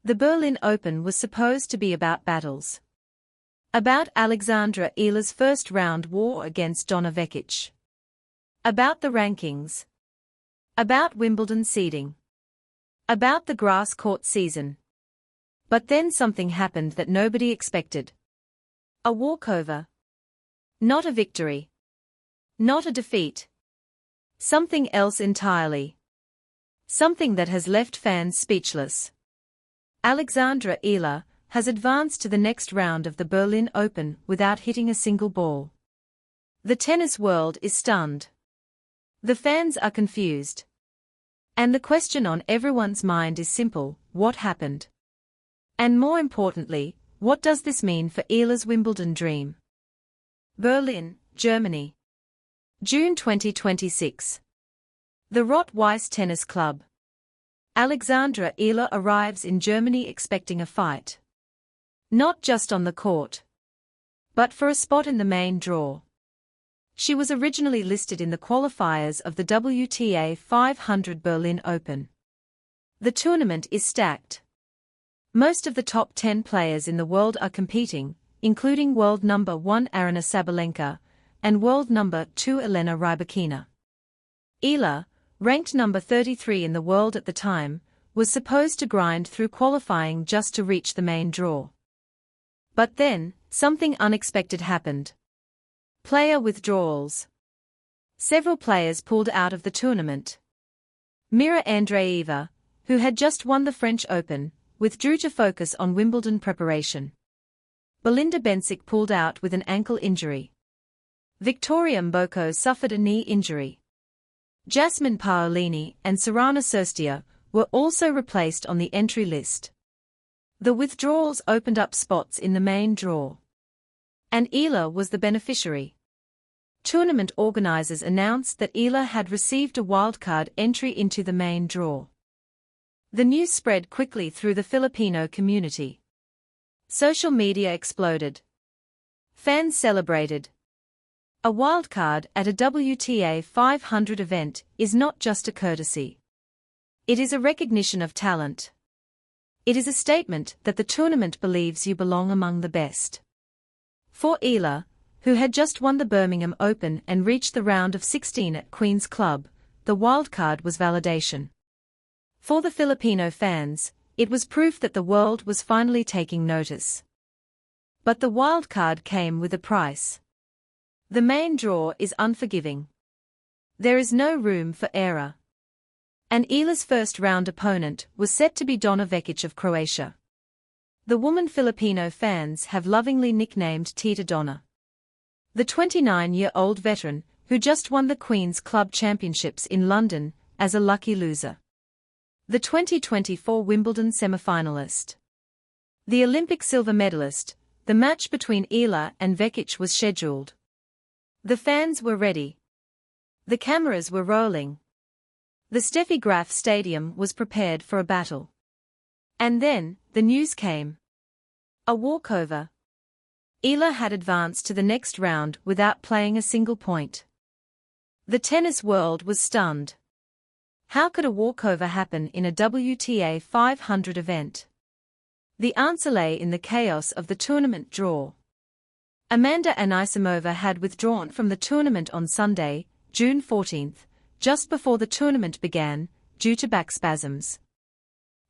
The Berlin Open was supposed to be about battles. About Alexandra Eala's first-round war against Donna Vekic. About the rankings. About Wimbledon seeding. About the grass court season. But then something happened that nobody expected. A walkover. Not a victory. Not a defeat. Something else entirely. Something that has left fans speechless. Alexandra Eala has advanced to the next round of the Berlin Open without hitting a single ball. The tennis world is stunned. The fans are confused. And the question on everyone's mind is simple: what happened? And more importantly, what does this mean for Eala's Wimbledon dream? Berlin, Germany. June 2026. The Rot-Weiss Tennis Club. Alexandra Eala arrives in Germany expecting a fight. Not just on the court, but for a spot in the main draw. She was originally listed in the qualifiers of the WTA 500 Berlin Open. The tournament is stacked. Most of the top 10 players in the world are competing, including world number 1 Aryna Sabalenka and world number 2 Elena Rybakina. Eala, ranked number 33 in the world at the time, was supposed to grind through qualifying just to reach the main draw. But then, something unexpected happened. Player withdrawals. Several players pulled out of the tournament. Mirra Andreeva, who had just won the French Open, withdrew to focus on Wimbledon preparation. Belinda Bencic pulled out with an ankle injury. Victoria Mboko suffered a knee injury. Jasmine Paolini and Sorana Cîrstea were also replaced on the entry list. The withdrawals opened up spots in the main draw. And Eala was the beneficiary. Tournament organizers announced that Eala had received a wildcard entry into the main draw. The news spread quickly through the Filipino community. Social media exploded. Fans celebrated. A wildcard at a WTA 500 event is not just a courtesy. It is a recognition of talent. It is a statement that the tournament believes you belong among the best. For Eala, who had just won the Birmingham Open and reached the round of 16 at Queen's Club, the wildcard was validation. For the Filipino fans, it was proof that the world was finally taking notice. But the wildcard came with a price. The main draw is unforgiving. There is no room for error. And Eala's first-round opponent was set to be Donna Vekic of Croatia. The woman Filipino fans have lovingly nicknamed Tita Donna. The 29-year-old veteran, who just won the Queen's Club Championships in London, as a lucky loser. The 2024 Wimbledon semi-finalist. The Olympic silver medalist. The match between Eala and Vekic was scheduled. The fans were ready. The cameras were rolling. The Steffi Graf Stadium was prepared for a battle. And then, the news came. A walkover. Eala had advanced to the next round without playing a single point. The tennis world was stunned. How could a walkover happen in a WTA 500 event? The answer lay in the chaos of the tournament draw. Amanda Anisimova had withdrawn from the tournament on Sunday, June 14, just before the tournament began, due to back spasms.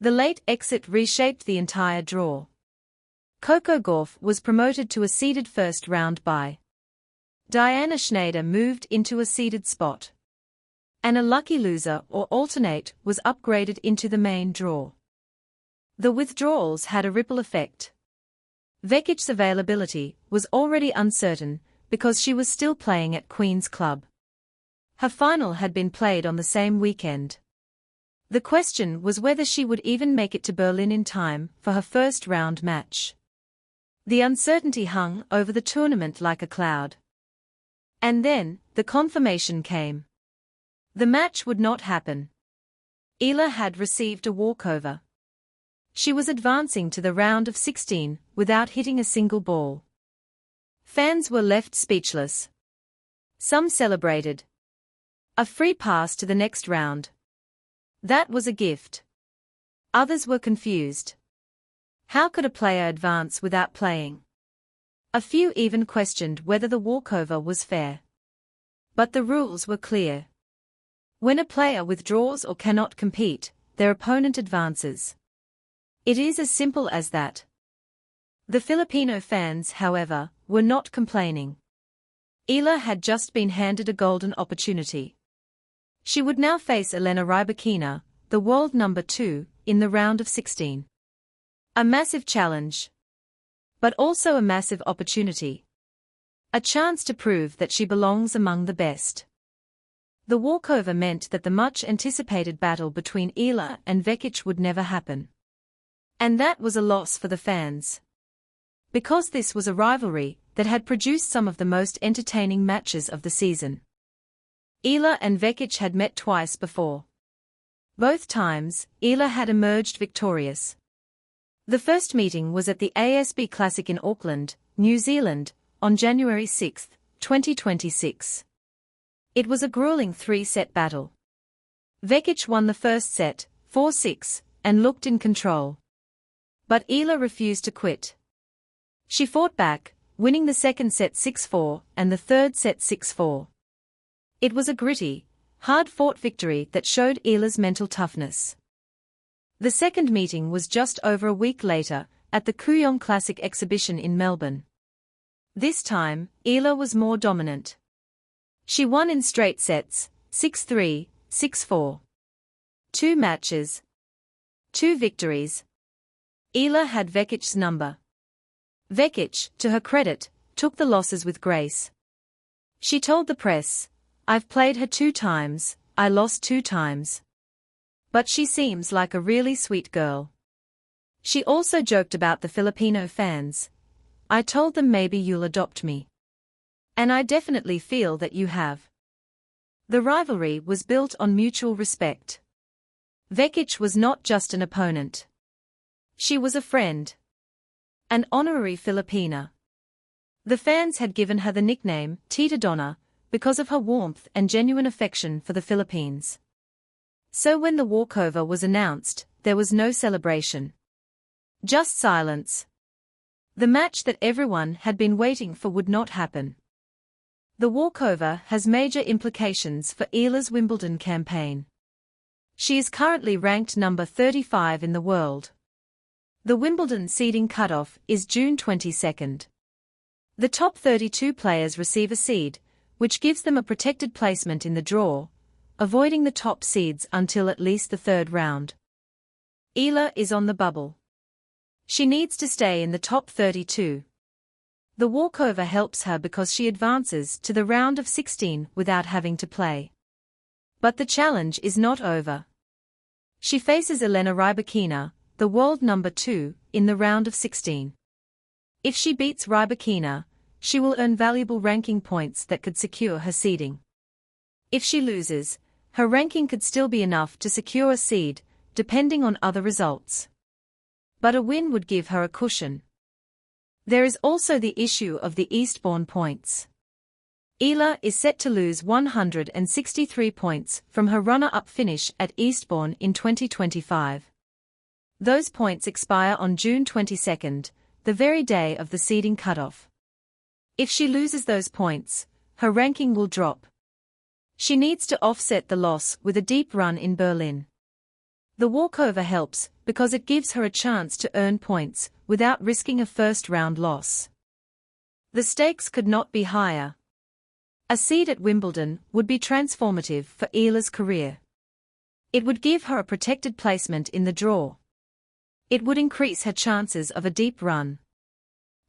The late exit reshaped the entire draw. Coco Gauff was promoted to a seeded first round bye. Diana Shnaider moved into a seeded spot. And a lucky loser or alternate was upgraded into the main draw. The withdrawals had a ripple effect. Vekic's availability was already uncertain because she was still playing at Queen's Club. Her final had been played on the same weekend. The question was whether she would even make it to Berlin in time for her first-round match. The uncertainty hung over the tournament like a cloud. And then, the confirmation came. The match would not happen. Eala had received a walkover. She was advancing to the round of 16 without hitting a single ball. Fans were left speechless. Some celebrated. A free pass to the next round. That was a gift. Others were confused. How could a player advance without playing? A few even questioned whether the walkover was fair. But the rules were clear. When a player withdraws or cannot compete, their opponent advances. It is as simple as that. The Filipino fans, however, were not complaining. Eala had just been handed a golden opportunity. She would now face Emma Raducanu, the world number 2, in the round of 16. A massive challenge. But also a massive opportunity. A chance to prove that she belongs among the best. The walkover meant that the much-anticipated battle between Eala and Vekic would never happen. And that was a loss for the fans. Because this was a rivalry that had produced some of the most entertaining matches of the season. Eala and Vekic had met twice before. Both times, Eala had emerged victorious. The first meeting was at the ASB Classic in Auckland, New Zealand, on January 6, 2026. It was a grueling 3-set battle. Vekic won the first set, 4-6, and looked in control. But Eala refused to quit. She fought back, winning the second set 6-4 and the third set 6-4. It was a gritty, hard-fought victory that showed Eala's mental toughness. The second meeting was just over a week later, at the Kooyong Classic exhibition in Melbourne. This time, Eala was more dominant. She won in straight sets, 6-3, 6-4. 2 matches. 2 victories. Eala had Vekic's number. Vekic, to her credit, took the losses with grace. She told the press, "I've played her 2 times, I lost 2 times. But she seems like a really sweet girl." She also joked about the Filipino fans. "I told them maybe you'll adopt me. And I definitely feel that you have." The rivalry was built on mutual respect. Vekic was not just an opponent. She was a friend. An honorary Filipina. The fans had given her the nickname, Tita Donna, because of her warmth and genuine affection for the Philippines. So when the walkover was announced, there was no celebration. Just silence. The match that everyone had been waiting for would not happen. The walkover has major implications for Eala's Wimbledon campaign. She is currently ranked number 35 in the world. The Wimbledon seeding cutoff is June 22. The top 32 players receive a seed, which gives them a protected placement in the draw, avoiding the top seeds until at least the third round. Eala is on the bubble. She needs to stay in the top 32. The walkover helps her because she advances to the round of 16 without having to play. But the challenge is not over. She faces Emma Raducanu, the world number 2, in the round of 16. If she beats Raducanu, she will earn valuable ranking points that could secure her seeding. If she loses, her ranking could still be enough to secure a seed, depending on other results. But a win would give her a cushion. There is also the issue of the Eastbourne points. Eala is set to lose 163 points from her runner-up finish at Eastbourne in 2025. Those points expire on June 22, the very day of the seeding cutoff. If she loses those points, her ranking will drop. She needs to offset the loss with a deep run in Berlin. The walkover helps because it gives her a chance to earn points without risking a first-round loss. The stakes could not be higher. A seed at Wimbledon would be transformative for Eala's career. It would give her a protected placement in the draw. It would increase her chances of a deep run.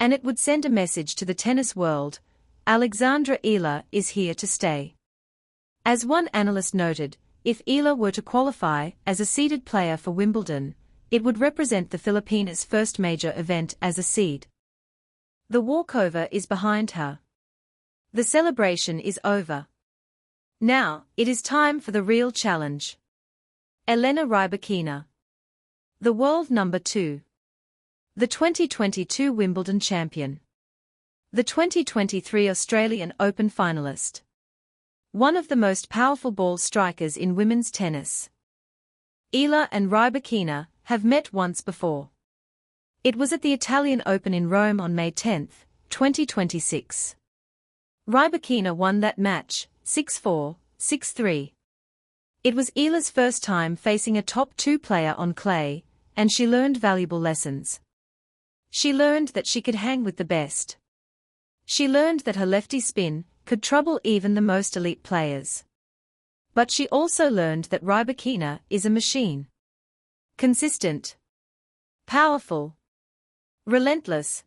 And it would send a message to the tennis world: Alexandra Eala is here to stay. As one analyst noted, if Eala were to qualify as a seeded player for Wimbledon, it would represent the Filipina's first major event as a seed. The walkover is behind her. The celebration is over. Now, it is time for the real challenge. Emma Raducanu, the world number 2. The 2022 Wimbledon champion. The 2023 Australian Open finalist. One of the most powerful ball strikers in women's tennis. Eala and Raducanu have met once before. It was at the Italian Open in Rome on May 10, 2026. Rybakina won that match, 6-4, 6-3. It was Eala's first time facing a top 2 player on clay, and she learned valuable lessons. She learned that she could hang with the best. She learned that her lefty spin could trouble even the most elite players. But she also learned that Rybakina is a machine. Consistent. Powerful. Relentless.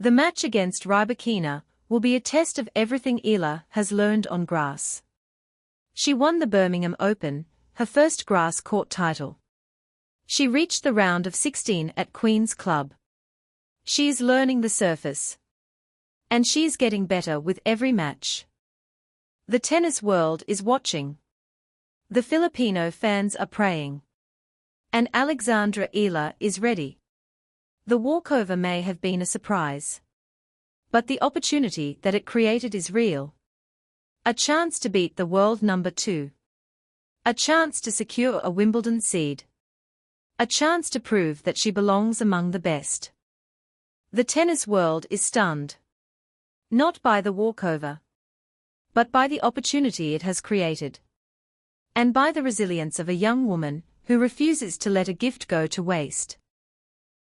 The match against Rybakina will be a test of everything Eala has learned on grass. She won the Birmingham Open, her first grass court title. She reached the round of 16 at Queen's Club. She is learning the surface. And she is getting better with every match. The tennis world is watching. The Filipino fans are praying. And Alexandra Eala is ready. The walkover may have been a surprise. But the opportunity that it created is real. A chance to beat the world number 2. A chance to secure a Wimbledon seed. A chance to prove that she belongs among the best. The tennis world is stunned. Not by the walkover, but by the opportunity it has created. And by the resilience of a young woman who refuses to let a gift go to waste.